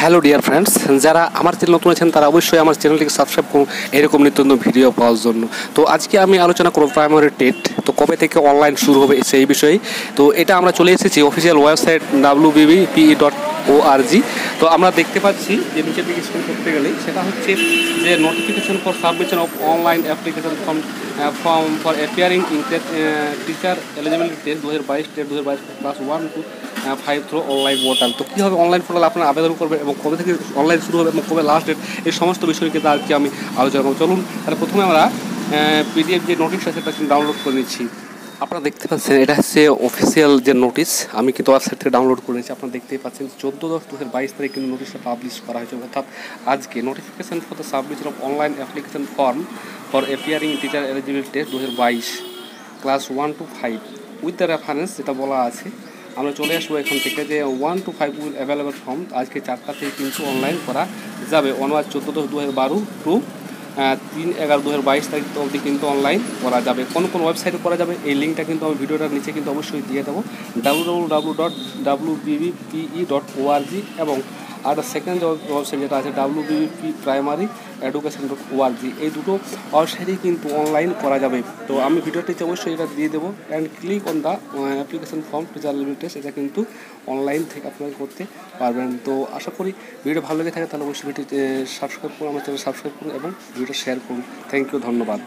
Hello dear friends, যারা আমার channel নতুন আছেন তারা অবশ্যই আমার চ্যানেলটিকে সাবস্ক্রাইব করুন এরকম নিত্য নতুন ভিডিও পাওয়ার জন্য। তো আজকে আমি আলোচনা করব প্রাইমারি টেট তো কবে থেকে অনলাইন শুরু হবে সেই বিষয়ে। তো এটা আমরা চলে এসেছি অফিসিয়াল ওয়েবসাইট www.pe.org। তো আমরা দেখতে পাচ্ছি যে নিচের দিকে স্ক্রল করতে গেলে সেটা হচ্ছে যে notification for submission of online application for appearing in teacher eligibility test 2022 TET 2022 class 1 to 5 through online portal. তো কীভাবে অনলাইন পোর্টাল আপনারা আবেদন করবেন এবং কবে থেকে অনলাইন শুরু হবে এবং কবে লাস্ট ডেট, এই সমস্ত বিষয় কিন্তু আর কি আমি আলোচনা করব। চলুন তাহলে প্রথমে আমরা পিডিএফ যে নোটিশ আছে সেটা কিন্তু ডাউনলোড করে নিচ্ছি। আপনারা দেখতে পাচ্ছেন এটা হচ্ছে অফিসিয়াল যে নোটিশ, আমি কিন্তু ওয়েবসাইট থেকে ডাউনলোড করেছি। আপনারা দেখতেই পাচ্ছেন 14/10/2022 তারিখ কিন্তু নোটিশটা পাবলিশ করা হয়েছে, অর্থাৎ আজকে notification for the submission of online application form for appearing teacher eligibility test 2022 class 1 to 5 with the reference যেটা বলা আছে। আমরা চলে আসবো এখান থেকে যে 1 to 5 উইল অ্যাভেলেবল ফর্ম আজকে 4টা থেকে কিন্তু অনলাইন করা যাবে। 14/10/2022 টু 3/11/2022 তারিখ অবধি কিন্তু অনলাইন করা যাবে। কোন ওয়েবসাইটে করা যাবে এই লিঙ্কটা কিন্তু আমি ভিডিওটার নিচে কিন্তু অবশ্যই দিয়ে দেবো, www.wbpe.org এবং আর সেকেন্ড ওয়েবসাইট যেটা আছে wbp.primary.education.org। এই দুটো ওয়েবসাইটেই কিন্তু অনলাইন করা যাবে। তো আমি ভিডিওটিতে অবশ্যই এটা দিয়ে দেবো। And click on the application form teacher eligibility test, এটা কিন্তু অনলাইন থেকে আপনারা করতে পারবেন। তো আশা করি ভিডিও ভালো লেগে থাকে তাহলে অবশ্যই ভিডিওটি সাবস্ক্রাইব করুন, আমার চ্যানেল সাবস্ক্রাইব করুন এবং ভিডিওটা শেয়ার করুন। থ্যাংক ইউ, ধন্যবাদ।